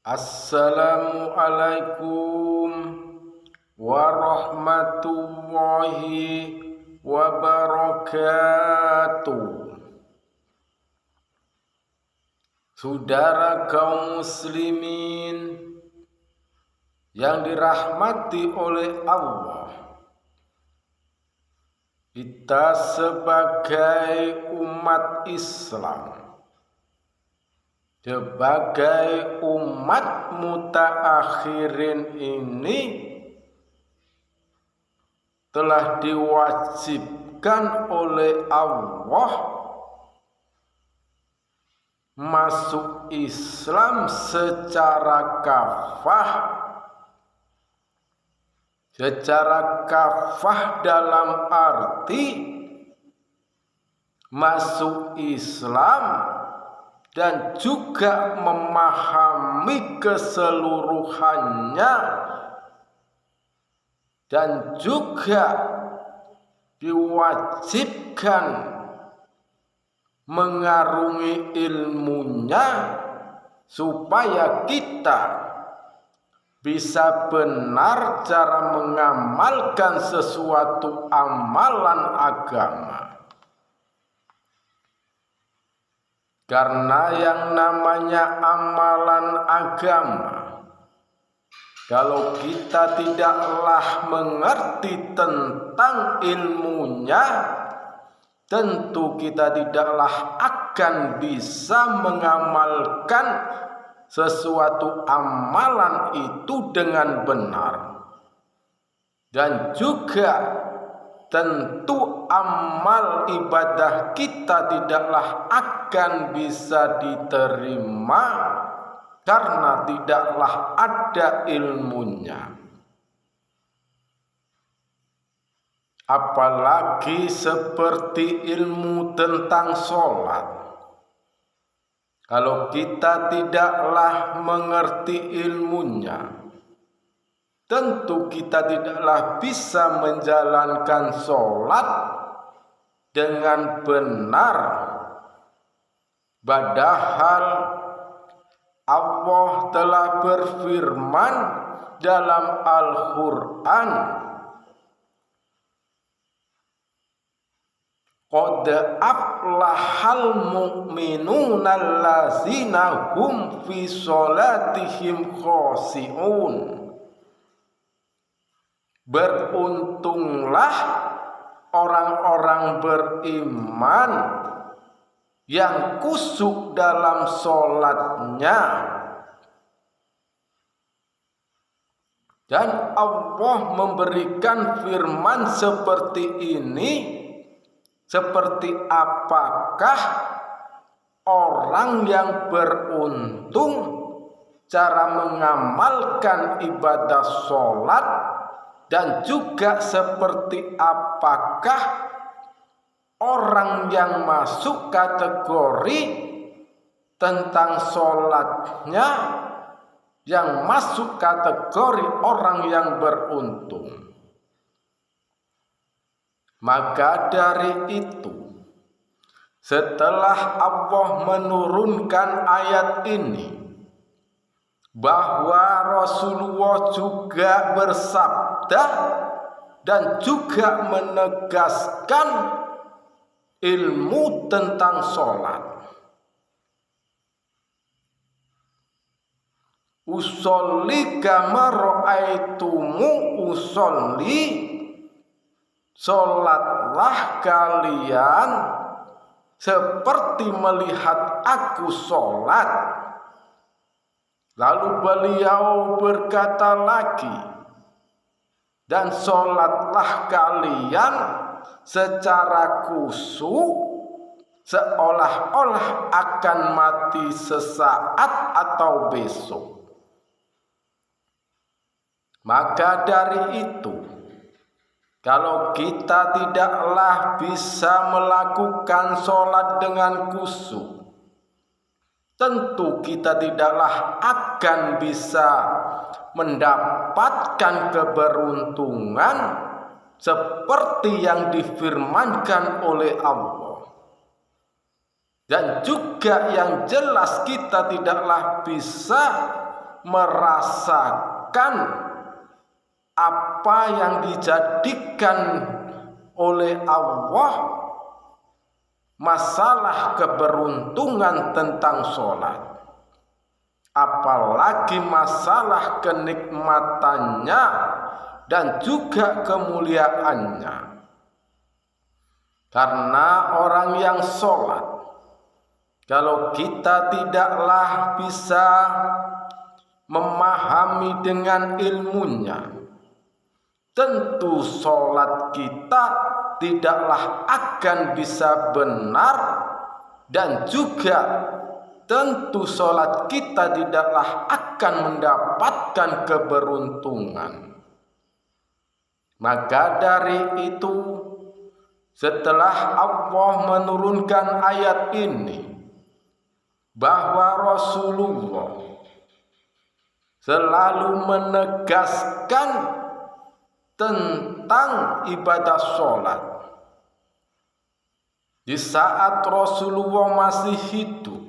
Assalamualaikum warahmatullahi wabarakatuh. Saudara kaum muslimin yang dirahmati oleh Allah, kita sebagai umat Islam, sebagai umat mutaakhirin ini telah diwajibkan oleh Allah masuk Islam secara kafah. Secara kafah dalam arti masuk Islam dan juga memahami keseluruhannya, dan juga diwajibkan mengarungi ilmunya supaya kita bisa benar cara mengamalkan sesuatu amalan agama. Karena yang namanya amalan agama, kalau kita tidaklah mengerti tentang ilmunya, tentu kita tidaklah akan bisa mengamalkan sesuatu amalan itu dengan benar. Dan juga tentu amal ibadah kita tidaklah akan bisa diterima karena tidaklah ada ilmunya. Apalagi seperti ilmu tentang sholat. Kalau kita tidaklah mengerti ilmunya, tentu kita tidaklah bisa menjalankan sholat dengan benar. Padahal Allah telah berfirman dalam Al-Quran, qad aflahal mu'minuna allazina hum fi sholatihim khashi'un. Beruntunglah orang-orang beriman yang khusyuk dalam sholatnya. Dan Allah memberikan firman seperti ini, seperti apakah orang yang beruntung cara mengamalkan ibadah sholat, dan juga seperti apakah orang yang masuk kategori tentang sholatnya, yang masuk kategori orang yang beruntung. Maka dari itu, setelah Allah menurunkan ayat ini, bahwa Rasulullah juga bersabda dan juga menegaskan ilmu tentang sholat. Usolli kama ra'aitumu usolli, sholatlah kalian seperti melihat aku sholat. Lalu beliau berkata lagi, dan sholatlah kalian secara khusyuk seolah-olah akan mati sesaat atau besok. Maka dari itu, kalau kita tidaklah bisa melakukan sholat dengan khusyuk, tentu kita tidaklah akan bisa mendapatkan keberuntungan seperti yang difirmankan oleh Allah. Dan juga yang jelas kita tidaklah bisa merasakan apa yang dijadikan oleh Allah masalah keberuntungan tentang sholat, apalagi masalah kenikmatannya dan juga kemuliaannya. Karena orang yang sholat, kalau kita tidaklah bisa memahami dengan ilmunya, tentu sholat kita tidaklah akan bisa benar, dan juga tentu sholat kita tidaklah akan mendapatkan keberuntungan. Maka dari itu, setelah Allah menurunkan ayat ini, bahwa Rasulullah selalu menegaskan tentang ibadah sholat. Di saat Rasulullah masih hidup,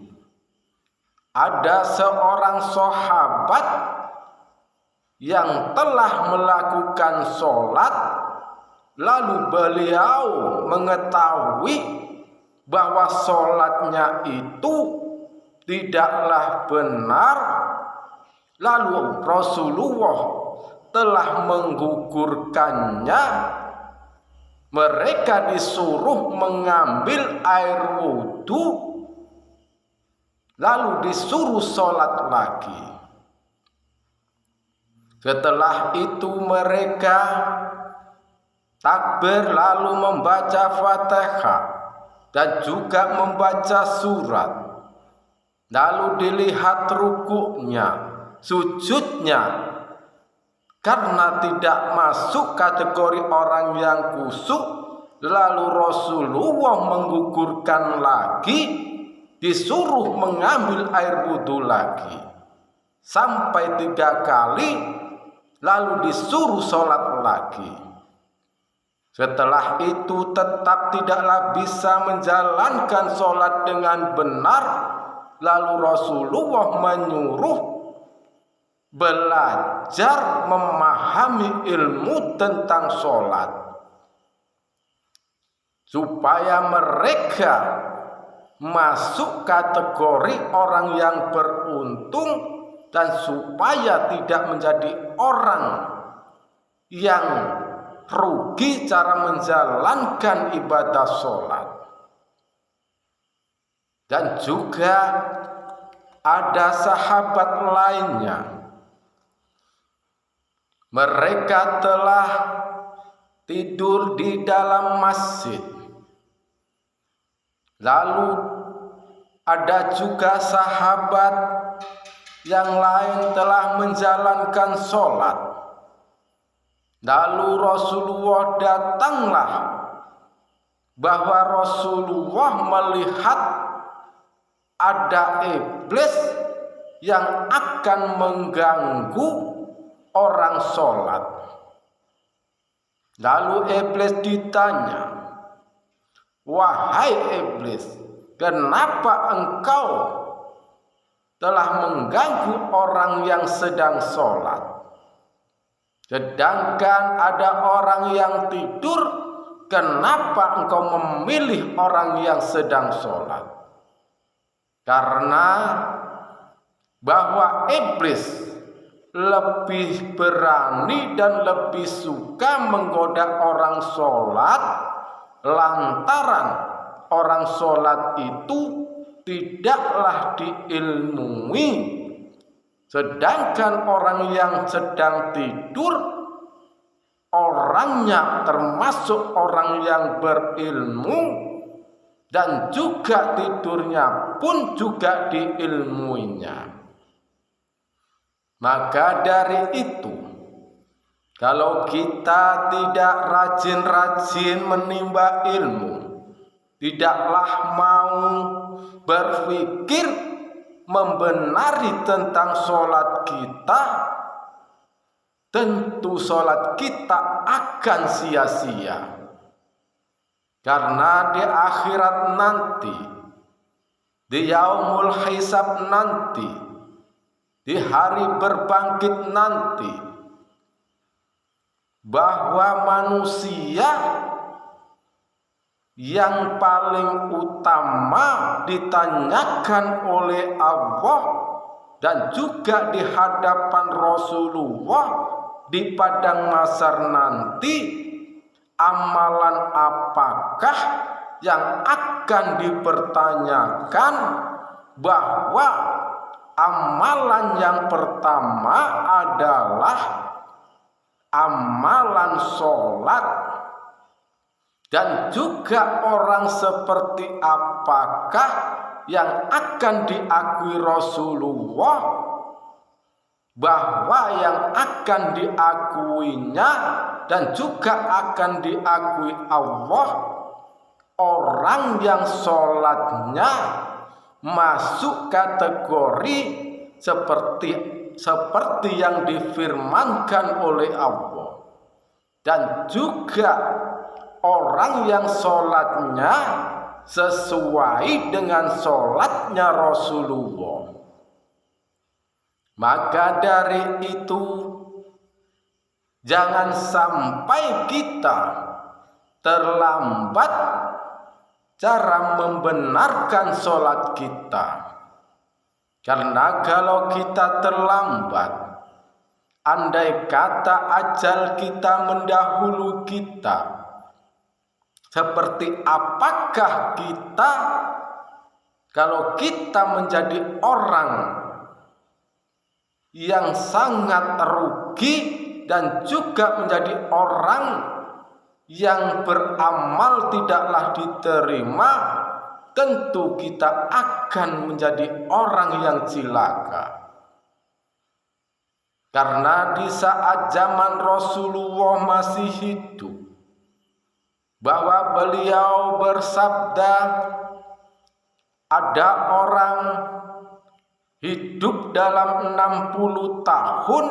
ada seorang sahabat yang telah melakukan sholat, lalu beliau mengetahui bahwa sholatnya itu tidaklah benar. Lalu Rasulullah telah menggugurkannya. Mereka disuruh mengambil air wudhu, lalu disuruh sholat lagi. Setelah itu mereka takbir, lalu membaca Fatihah dan juga membaca surat. Lalu dilihat rukuknya, sujudnya, karena tidak masuk kategori orang yang khusyuk. Lalu Rasulullah menggugurkan lagi, disuruh mengambil air wudhu lagi sampai 3 kali, lalu disuruh sholat lagi. Setelah itu tetap tidaklah bisa menjalankan sholat dengan benar. Lalu Rasulullah menyuruh belajar memahami ilmu tentang sholat, supaya mereka masuk kategori orang yang beruntung, dan supaya tidak menjadi orang yang rugi cara menjalankan ibadah sholat. Dan juga ada sahabat lainnya, mereka telah tidur di dalam masjid. Lalu ada juga sahabat yang lain telah menjalankan sholat. Lalu Rasulullah datanglah, bahwa Rasulullah melihat ada iblis yang akan mengganggu orang sholat. Lalu iblis ditanya, "Wahai iblis, kenapa engkau telah mengganggu orang yang sedang sholat? Sedangkan ada orang yang tidur, kenapa engkau memilih orang yang sedang sholat?" Karena bahwa iblis lebih berani dan lebih suka menggoda orang sholat, lantaran orang sholat itu tidaklah diilmui. Sedangkan orang yang sedang tidur, orangnya termasuk orang yang berilmu, dan juga tidurnya pun juga diilmuinya. Maka dari itu, kalau kita tidak rajin-rajin menimba ilmu, tidaklah mau berpikir membenari tentang sholat kita, tentu sholat kita akan sia-sia. Karena di akhirat nanti, di yaumul hisab nanti, di hari berbangkit nanti, bahwa manusia yang paling utama ditanyakan oleh Allah dan juga di hadapan Rasulullah di padang mahsyar nanti, amalan apakah yang akan dipertanyakan? Bahwa amalan yang pertama adalah amalan sholat, dan juga orang seperti apakah yang akan diakui Rasulullah, bahwa yang akan diakuinya dan juga akan diakui Allah, orang yang sholatnya masuk kategori seperti yang difirmankan oleh Allah, dan juga orang yang sholatnya sesuai dengan sholatnya Rasulullah. Maka dari itu, jangan sampai kita terlambat cara membenarkan sholat kita. Karena kalau kita terlambat, andai kata ajal kita mendahului kita, seperti apakah kita kalau kita menjadi orang yang sangat rugi dan juga menjadi orang yang beramal tidaklah diterima, tentu kita akan menjadi orang yang cilaka. Karena di saat zaman Rasulullah masih hidup, bahwa beliau bersabda, ada orang hidup dalam 60 tahun,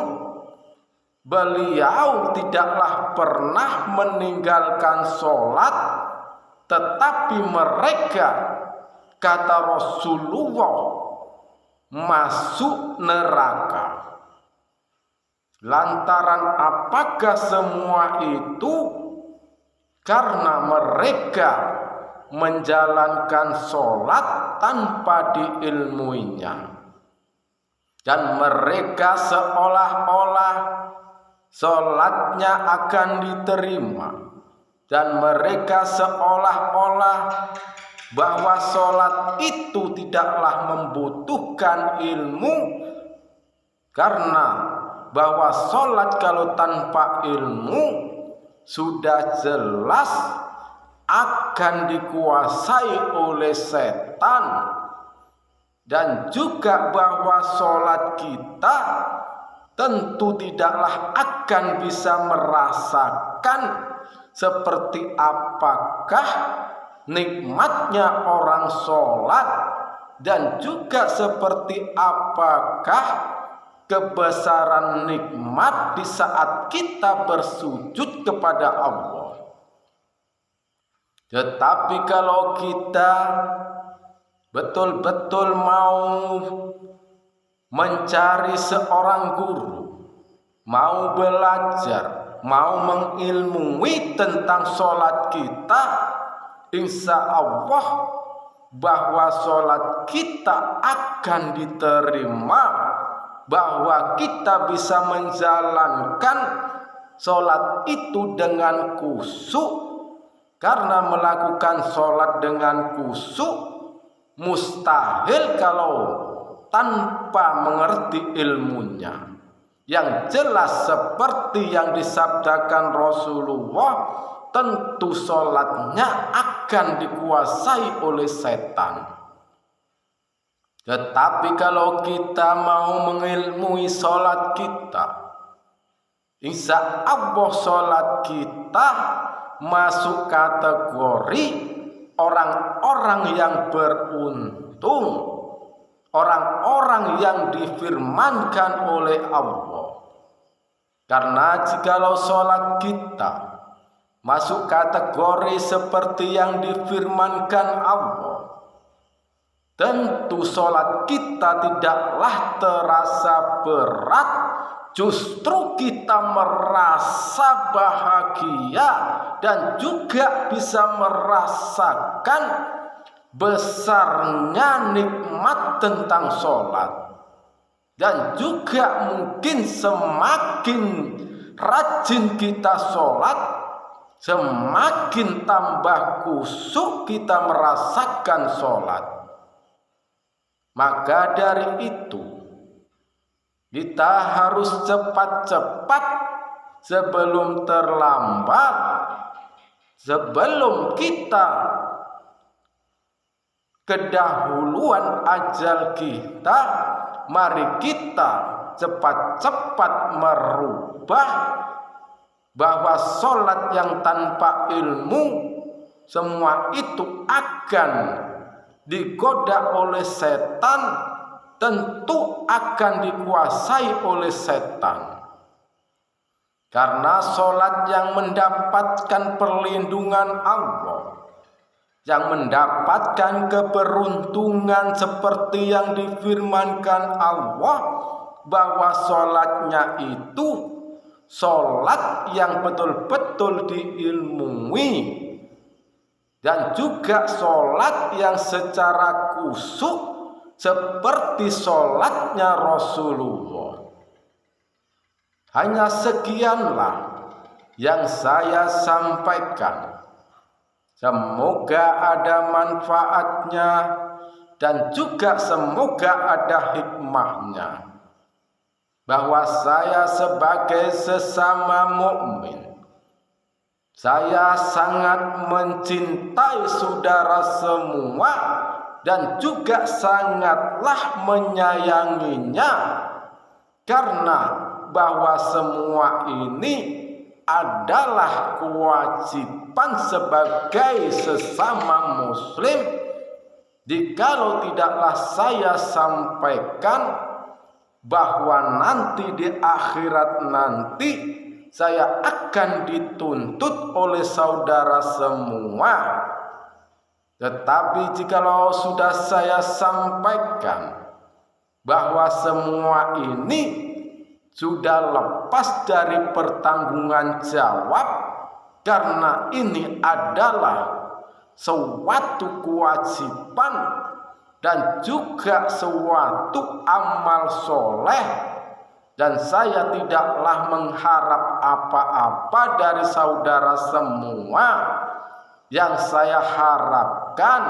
beliau tidaklah pernah meninggalkan sholat, tetapi mereka, kata Rasulullah, masuk neraka. Lantaran apakah semua itu? Karena mereka menjalankan sholat tanpa diilmuinya, dan mereka seolah-olah sholatnya akan diterima, dan mereka seolah-olah bahwa sholat itu tidaklah membutuhkan ilmu, karena bahwa sholat kalau tanpa ilmu sudah jelas akan dikuasai oleh setan, dan juga bahwa sholat kita tentu tidaklah akan bisa merasakan seperti apakah nikmatnya orang sholat, dan juga seperti apakah kebesaran nikmat di saat kita bersujud kepada Allah. Tetapi kalau kita betul-betul mau mencari seorang guru, mau belajar, mau mengilmui tentang sholat kita, insya Allah bahwa sholat kita akan diterima, bahwa kita bisa menjalankan sholat itu dengan khusyuk. Karena melakukan sholat dengan khusyuk mustahil kalau tanpa mengerti ilmunya. Yang jelas seperti yang disabdakan Rasulullah, tentu sholatnya akan dikuasai oleh setan. Tetapi kalau kita mau mengilmui sholat kita, insya Allah sholat kita masuk kategori orang-orang yang beruntung, orang-orang yang difirmankan oleh Allah. Karena jikalau sholat kita masuk kategori seperti yang difirmankan Allah, tentu sholat kita tidaklah terasa berat, justru kita merasa bahagia dan juga bisa merasakan besarnya nikmat tentang sholat. Dan juga mungkin semakin rajin kita sholat, semakin tambah khusyuk kita merasakan sholat. Maka dari itu kita harus cepat-cepat sebelum terlambat, sebelum kita kedahuluan ajal kita. Mari kita cepat-cepat merubah bahwa sholat yang tanpa ilmu semua itu akan digoda oleh setan, tentu akan dikuasai oleh setan. Karena sholat yang mendapatkan perlindungan Allah, yang mendapatkan keberuntungan seperti yang difirmankan Allah, bahwa sholatnya itu sholat yang betul-betul diilmui, dan juga sholat yang secara khusyuk seperti sholatnya Rasulullah. Hanya sekianlah yang saya sampaikan. Semoga ada manfaatnya dan juga semoga ada hikmahnya. Bahwa saya sebagai sesama mukmin, saya sangat mencintai saudara semua dan juga sangatlah menyayanginya, karena bahwa semua ini adalah kewajiban sebagai sesama muslim. Jikalau tidaklah saya sampaikan bahwa nanti di akhirat nanti saya akan dituntut oleh saudara semua. Tetapi jikalau sudah saya sampaikan bahwa semua ini sudah lepas dari pertanggungan jawab, karena ini adalah suatu kewajiban dan juga suatu amal soleh, dan saya tidaklah mengharap apa-apa dari saudara semua. Yang saya harapkan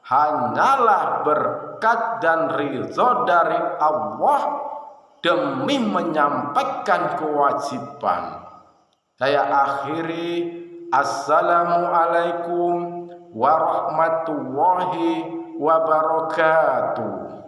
hanyalah berkat dan ridho dari Allah demi menyampaikan kewajiban. Saya akhiri, assalamualaikum warahmatullahi wabarakatuh.